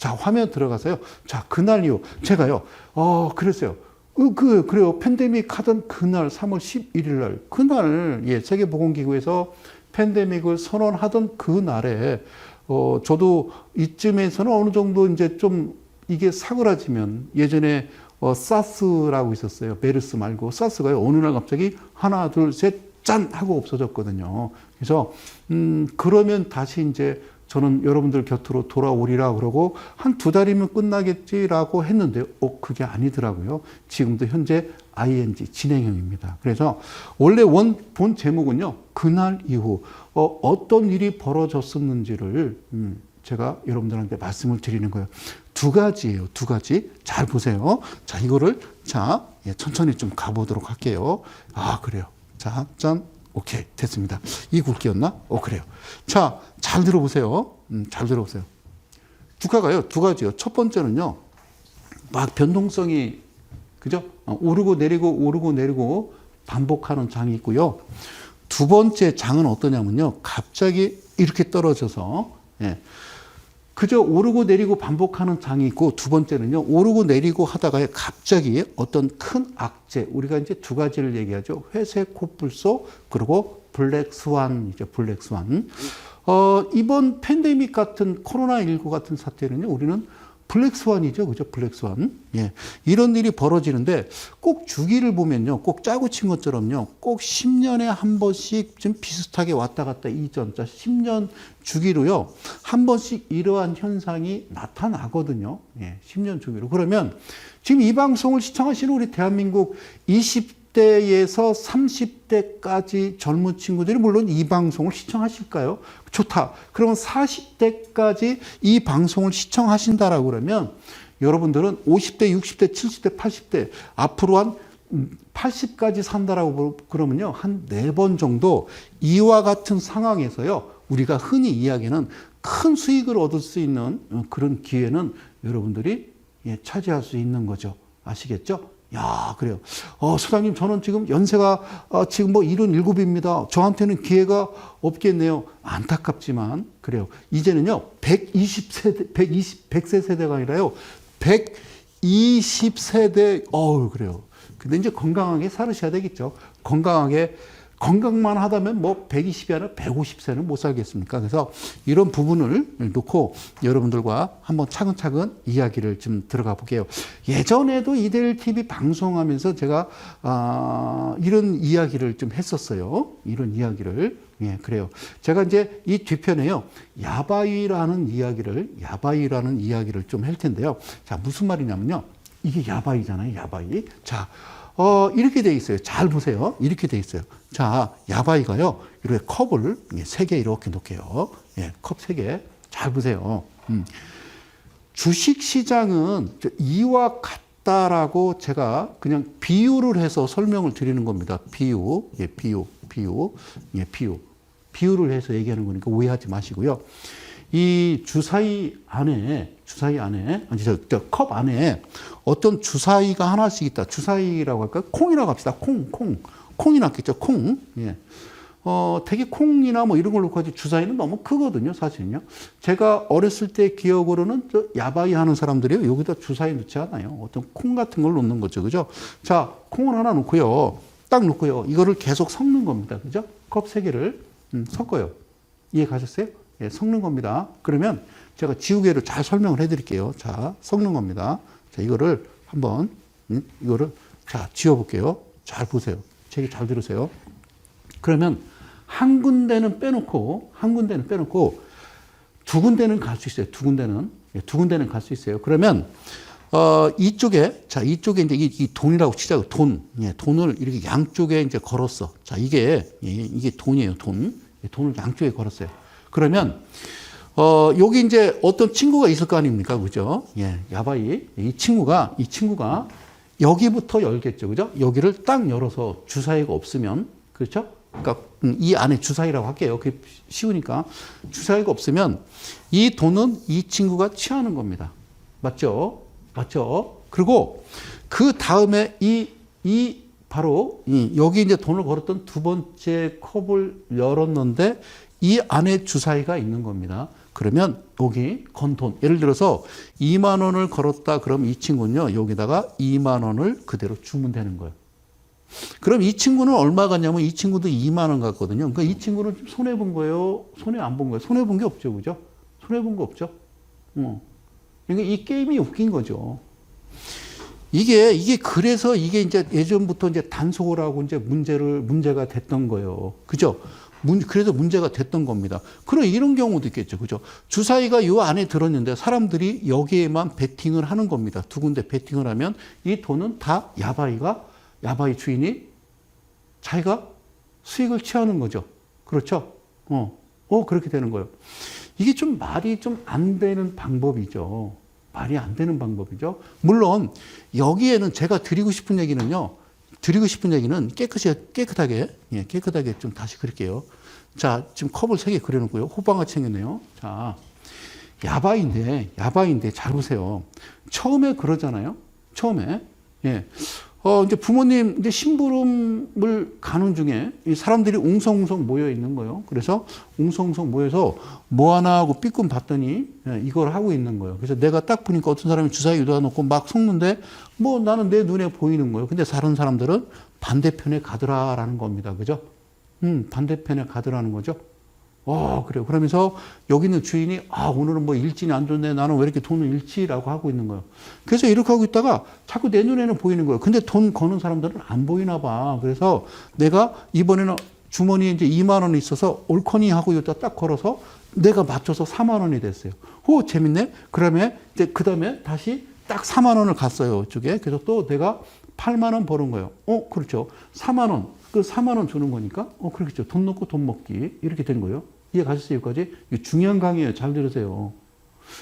자, 화면 들어가서요. 자, 그날 이후 제가요. 그랬어요. 그래요. 팬데믹 하던 그날 3월 11일 날 그날 예, 세계보건기구에서 팬데믹을 선언하던 그날에 저도 이쯤에서는 어느 정도 이제 좀 이게 사그라지면 예전에 사스라고 있었어요. 메르스 말고 사스가요. 어느 날 갑자기 하나, 둘, 셋, 짠! 하고 없어졌거든요. 그래서 그러면 다시 이제 저는 여러분들 곁으로 돌아오리라 그러고 한 2달이면 끝나겠지라고 했는데 그게 아니더라고요. 지금도 현재 ing 진행형입니다. 그래서 원래 본 제목은요. 그날 이후 어떤 일이 벌어졌었는지를 제가 여러분들한테 말씀을 드리는 거예요. 2가지예요. 2가지. 잘 보세요. 자, 이거를 자, 예, 천천히 좀 가보도록 할게요. 그래요. 자, 짠. 오케이. 됐습니다. 이 굵기였나? 그래요. 자, 잘 들어보세요. 잘 들어보세요. 주가가요. 2가지요. 첫 번째는요. 막 변동성이, 그죠? 오르고 내리고 반복하는 장이 있고요. 2번째 장은 어떠냐면요. 갑자기 이렇게 떨어져서, 예. 그저 오르고 내리고 반복하는 장이 있고 2번째는요. 오르고 내리고 하다가 갑자기 어떤 큰 악재, 우리가 이제 2가지를 얘기하죠. 회색 코뿔소 그리고 블랙스완이죠. 블랙스완. 이번 팬데믹 같은 코로나19 같은 사태는요. 우리는 블랙스완이죠. 그죠? 블랙스완. 예. 이런 일이 벌어지는데 꼭 주기를 보면요. 꼭 짜고 친 것처럼요. 꼭 10년에 한 번씩 좀 비슷하게 왔다 갔다 이전. 자, 10년 주기로요. 한 번씩 이러한 현상이 나타나거든요. 예. 10년 주기로. 그러면 지금 이 방송을 시청하시는 우리 대한민국 20대에서 30대까지 젊은 친구들이 물론 이 방송을 시청하실까요? 좋다. 그러면 40대까지 이 방송을 시청하신다라고 그러면 여러분들은 50대, 60대, 70대, 80대 앞으로 한 80까지 산다라고 그러면요. 한 4번 정도 이와 같은 상황에서요. 우리가 흔히 이야기하는 큰 수익을 얻을 수 있는 그런 기회는 여러분들이 차지할 수 있는 거죠. 아시겠죠? 야, 그래요. 소장님, 저는 지금 연세가 지금 뭐 77입니다. 저한테는 기회가 없겠네요. 안타깝지만, 그래요. 이제는요, 100세 세대가 아니라요, 120세대, 그래요. 근데 이제 건강하게 살으셔야 되겠죠. 건강만 하다면 뭐 120이 아니라 150세는 못 살겠습니까? 그래서 이런 부분을 놓고 여러분들과 한번 차근차근 이야기를 좀 들어가 볼게요. 예전에도 이데일 TV 방송하면서 제가 이런 이야기를 좀 했었어요. 이런 이야기를. 예, 그래요. 제가 이제 이 뒤편에요. 야바이라는 이야기를 좀 할 텐데요. 자, 무슨 말이냐면요. 이게 야바이잖아요. 야바이. 자, 이렇게 돼 있어요. 잘 보세요. 이렇게 돼 있어요. 자, 야바이가요. 이렇게 컵을 3개 이렇게 놓을게요. 예, 컵 3개. 잘 보세요. 주식 시장은 이와 같다라고 제가 그냥 비유를 해서 설명을 드리는 겁니다. 비유. 예, 비유. 예, 비유. 비유를 해서 얘기하는 거니까 오해하지 마시고요. 이 주사위 안에 아니 컵 안에 어떤 주사위가 하나씩 있다. 주사위라고 할까요? 콩이라고 합시다. 콩이 낫겠죠. 콩. 예. 되게 콩이나 뭐 이런 걸 놓고 하지 주사위는 너무 크거든요. 사실은요. 제가 어렸을 때 기억으로는 야바이 하는 사람들이요. 여기다 주사위 넣지 않아요. 어떤 콩 같은 걸 놓는 거죠. 그죠? 자, 콩을 하나 놓고요. 딱 놓고요. 이거를 계속 섞는 겁니다. 그죠? 컵 3개를 섞어요. 이해 가셨어요? 예, 섞는 겁니다. 그러면 제가 지우개로 잘 설명을 해드릴게요. 자, 섞는 겁니다. 자, 이거를 한번, 자, 지워볼게요. 잘 보세요. 제 얘기 잘 들으세요. 그러면 한 군데는 빼놓고, 2군데는 갈 수 있어요. 2군데는 갈 수 있어요. 그러면, 이쪽에 이제 이 돈이라고 치자고, 돈. 예, 돈을 이렇게 양쪽에 이제 걸었어. 자, 이게 돈이에요, 돈. 돈을 양쪽에 걸었어요. 그러면, 여기 이제 어떤 친구가 있을 거 아닙니까? 그죠? 예, 야바이. 이 친구가 여기부터 열겠죠. 그죠? 여기를 딱 열어서 주사위가 없으면, 그렇죠? 그러니까 이 안에 주사위라고 할게요. 그게 쉬우니까. 주사위가 없으면 이 돈은 이 친구가 취하는 겁니다. 맞죠? 그리고 그 다음에 바로 여기 이제 돈을 걸었던 2번째 컵을 열었는데 이 안에 주사위가 있는 겁니다. 그러면 여기 건 돈. 예를 들어서 2만 원을 걸었다. 그럼 이 친구는요. 여기다가 2만 원을 그대로 주면 되는 거예요. 그럼 이 친구는 얼마 갔냐면 이 친구도 2만 원 갔거든요. 그러니까 이 친구는 손해 본 거예요? 손해 안 본 거예요? 손해 본 게 없죠. 그죠? 손해 본 거 없죠? 그러니까 이 게임이 웃긴 거죠. 이게 그래서 이게 이제 예전부터 이제 단속을 하고 이제 문제가 됐던 거예요. 그죠? 그래서 문제가 됐던 겁니다. 그럼 이런 경우도 있겠죠. 그죠? 주사위가 요 안에 들었는데 사람들이 여기에만 베팅을 하는 겁니다. 두 군데 베팅을 하면 이 돈은 다 야바이 주인이 자기가 수익을 취하는 거죠. 그렇죠? 그렇게 되는 거예요. 이게 좀 말이 좀 안 되는 방법이죠. 말이 안 되는 방법이죠. 물론 여기에는 제가 드리고 싶은 얘기는 깨끗하게 좀 다시 그릴게요. 자, 지금 컵을 3개 그려놓고요. 호빵같이 생겼네요. 자, 야바인데 잘 보세요. 처음에 그러잖아요. 처음에. 예. 이제 부모님, 이제 심부름을 가는 중에 이 사람들이 웅성웅성 모여 있는 거예요. 그래서 웅성웅성 모여서 뭐 하나 하고 삐끔 봤더니 이걸 하고 있는 거예요. 그래서 내가 딱 보니까 어떤 사람이 주사위 유도가 놓고 막 섞는데 뭐 나는 내 눈에 보이는 거예요. 근데 다른 사람들은 반대편에 가더라라는 겁니다. 그죠? 반대편에 가더라는 거죠. 그래요. 그러면서 여기 있는 주인이, 오늘은 뭐 일진이 안 좋네. 나는 왜 이렇게 돈을 잃지라고 하고 있는 거예요. 그래서 이렇게 하고 있다가 자꾸 내 눈에는 보이는 거예요. 근데 돈 거는 사람들은 안 보이나 봐. 그래서 내가 이번에는 주머니에 이제 2만 원이 있어서 옳거니 하고 여기다 딱 걸어서 내가 맞춰서 4만 원이 됐어요. 재밌네. 그러면 이제 그 다음에 다시 딱 4만 원을 갔어요. 이쪽에. 그래서 또 내가 8만 원 버는 거예요. 그렇죠. 4만 원. 그 4만 원 주는 거니까, 그렇겠죠. 돈 넣고 돈 먹기. 이렇게 된 거예요. 이해 가셨어요, 여기까지? 이거 중요한 강의예요. 잘 들으세요.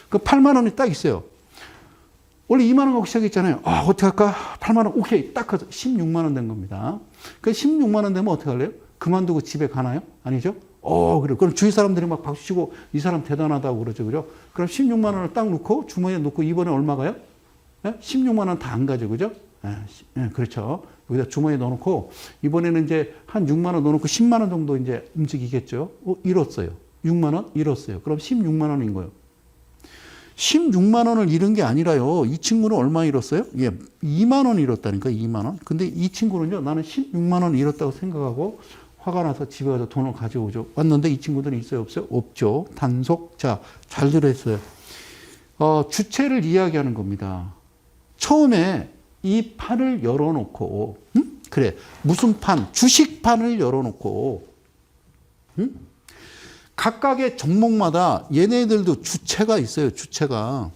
그 8만 원이 딱 있어요. 원래 2만 원 갖고 시작했잖아요. 어떻게 할까? 8만 원, 오케이. 딱 가서 16만 원 된 겁니다. 그 16만 원 되면 어떻게 할래요? 그만두고 집에 가나요? 아니죠? 그래. 그럼 주위 사람들이 막 박수 치고 이 사람 대단하다고 그러죠. 그죠? 그럼 16만 원을 딱 놓고 주머니에 놓고 이번에 얼마 가요? 16만 원 다 안 가죠. 그죠? 그렇죠. 여기다 주머니에 넣어놓고, 이번에는 이제 한 6만 원 넣어놓고 10만 원 정도 이제 움직이겠죠. 잃었어요. 6만 원 잃었어요. 그럼 16만 원인 거예요. 16만 원을 잃은 게 아니라요. 이 친구는 얼마 잃었어요? 2만 원 잃었다니까, 2만 원. 근데 이 친구는요, 나는 16만 원 잃었다고 생각하고 화가 나서 집에 가서 돈을 가져오죠. 왔는데 이 친구들은 있어요, 없어요? 없죠. 단속. 자, 잘 들었어요. 주체를 이야기하는 겁니다. 처음에 이 판을 열어놓고, 그래, 무슨 판? 주식판을 열어놓고, 각각의 종목마다 얘네들도 주체가 있어요, 주체가.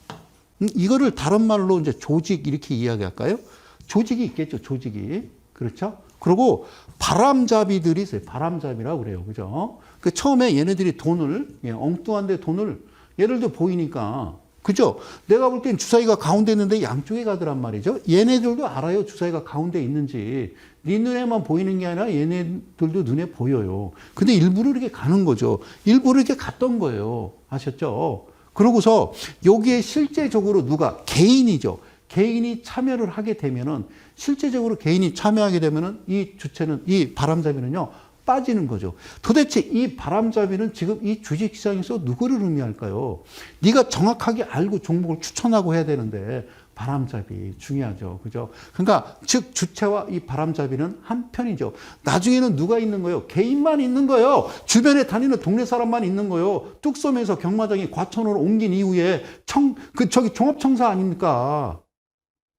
이거를 다른 말로 이제 조직 이렇게 이야기할까요? 조직이 있겠죠, 조직이. 그렇죠? 그리고 바람잡이들이 있어요. 바람잡이라고 그래요. 그죠? 그 처음에 얘네들이 돈을, 엉뚱한데 돈을, 예를 들어 보이니까, 그죠? 내가 볼 땐 주사위가 가운데 있는데 양쪽에 가더란 말이죠. 얘네들도 알아요. 주사위가 가운데 있는지. 네 눈에만 보이는 게 아니라 얘네들도 눈에 보여요. 근데 일부러 이렇게 가는 거죠. 일부러 이렇게 갔던 거예요. 아셨죠? 그러고서 여기에 실제적으로 누가 개인이죠. 개인이 참여를 하게 되면은, 실제적으로 개인이 참여하게 되면은 이 주체는, 이 바람잡이는요, 빠지는 거죠. 도대체 이 바람잡이는 지금 이 주식시장에서 누구를 의미할까요? 네가 정확하게 알고 종목을 추천하고 해야 되는데, 바람잡이 중요하죠. 그죠? 그러니까 즉 주체와 이 바람잡이는 한 편이죠. 나중에는 누가 있는 거예요? 개인만 있는 거예요. 주변에 다니는 동네 사람만 있는 거예요. 뚝섬에서 경마장이 과천으로 옮긴 이후에 종합청사 아닙니까?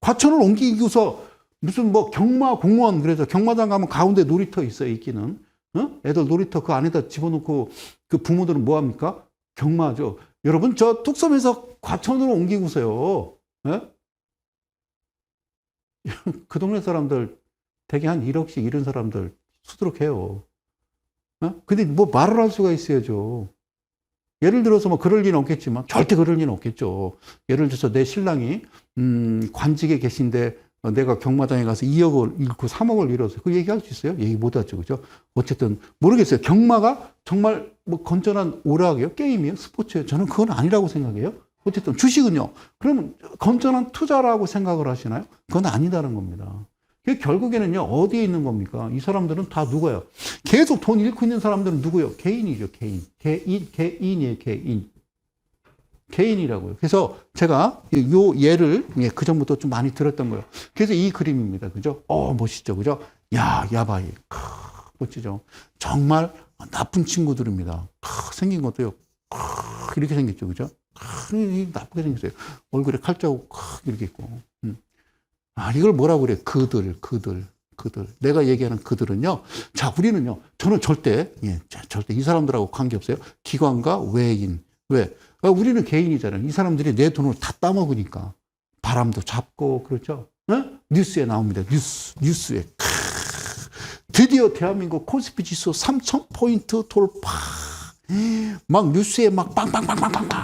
과천을 옮기고서 무슨 뭐 경마 공원, 그래서 경마장 가면 가운데 놀이터 있어요, 있기는. 애들 놀이터 그 안에다 집어넣고 그 부모들은 뭐 합니까? 경마죠. 여러분, 저 뚝섬에서 과천으로 옮기고서요. 그 동네 사람들 대개 한 1억씩 잃은 사람들 수두룩해요. 근데 뭐 말을 할 수가 있어야죠. 예를 들어서 뭐 그럴 리는 없겠지만, 절대 그럴 리는 없겠죠. 예를 들어서 내 신랑이 관직에 계신데 내가 경마장에 가서 2억을 잃고 3억을 잃어서 그 얘기할 수 있어요? 얘기 못 하죠. 그죠? 어쨌든 모르겠어요. 경마가 정말 뭐 건전한 오락이에요? 게임이에요? 스포츠예요? 저는 그건 아니라고 생각해요. 어쨌든 주식은요. 그러면 건전한 투자라고 생각을 하시나요? 그건 아니다는 겁니다. 결국에는요. 어디에 있는 겁니까? 이 사람들은 다 누구예요? 계속 돈 잃고 있는 사람들은 누구예요? 개인이죠. 개인이에요. 개인. 개인이라고요. 그래서 제가 요 예를 그 전부터 좀 많이 들었던 거예요. 그래서 이 그림입니다. 그죠? 멋있죠. 그죠? 야, 야바이. 멋지죠? 정말 나쁜 친구들입니다. 생긴 것도요. 이렇게 생겼죠. 그죠? 나쁘게 생겼어요. 얼굴에 칼자국 이렇게 있고. 이걸 뭐라고 그래? 그들. 내가 얘기하는 그들은요. 자, 우리는요. 저는 절대 이 사람들하고 관계없어요. 기관과 외인. 왜? 우리는 개인이잖아요. 이 사람들이 내 돈을 다 따먹으니까. 바람도 잡고, 그렇죠? 뉴스에 나옵니다. 뉴스에. 드디어 대한민국 코스피 지수 3,000포인트 돌파. 막 뉴스에 막 빵빵빵빵빵빵.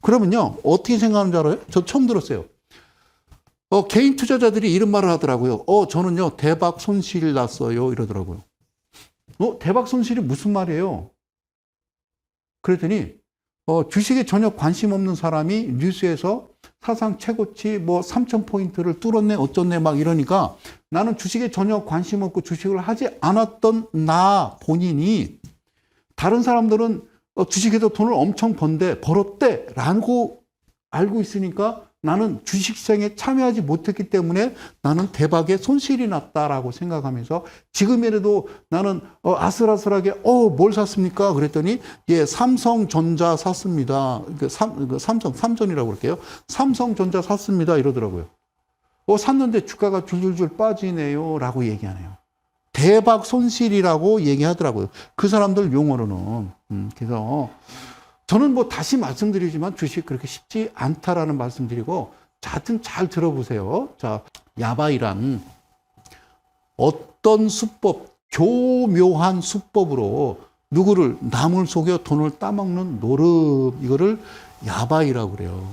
그러면요. 어떻게 생각하는 줄 알아요? 저 처음 들었어요. 개인 투자자들이 이런 말을 하더라고요. 저는요, 대박 손실 났어요. 이러더라고요. 대박 손실이 무슨 말이에요? 그랬더니, 주식에 전혀 관심 없는 사람이 뉴스에서 사상 최고치 3,000포인트를 뚫었네, 어쩌네, 막 이러니까 나는 주식에 전혀 관심 없고 주식을 하지 않았던 나 본인이 다른 사람들은 주식에서 돈을 엄청 벌었대, 라고 알고 있으니까 나는 주식시장에 참여하지 못했기 때문에 나는 대박의 손실이 났다라고 생각하면서 지금이라도 나는 아슬아슬하게 뭘 샀습니까? 그랬더니 삼성전자 샀습니다. 삼전이라고 그럴게요. 삼성전자 샀습니다. 이러더라고요. 샀는데 주가가 줄줄줄 빠지네요. 라고 얘기하네요. 대박 손실이라고 얘기하더라고요. 그 사람들 용어로는. 그래서 저는 다시 말씀드리지만 주식 그렇게 쉽지 않다라는 말씀드리고, 자, 하여튼 잘 들어보세요. 자, 야바이란 어떤 수법, 교묘한 수법으로 누구를, 남을 속여 돈을 따먹는 노름, 이거를 야바이라고 그래요.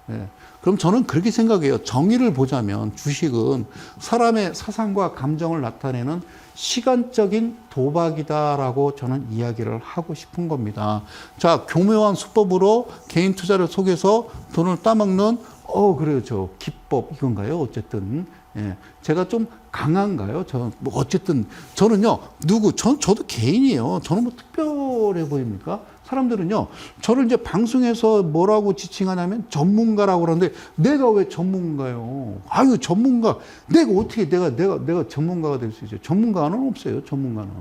네. 그럼 저는 그렇게 생각해요. 정의를 보자면 주식은 사람의 사상과 감정을 나타내는 시간적인 도박이다라고 저는 이야기를 하고 싶은 겁니다. 자, 교묘한 수법으로 개인 투자를 속여서 돈을 따먹는 그래요. 저 기법 이건가요? 어쨌든 제가 좀 강한가요? 어쨌든 저는요. 저도 개인이에요. 저는 특별해 보입니까? 사람들은요, 저를 이제 방송에서 뭐라고 지칭하냐면 전문가라고 그러는데, 내가 왜 전문가요? 전문가. 내가 어떻게, 내가 전문가가 될 수 있어요? 전문가는 없어요, 전문가는.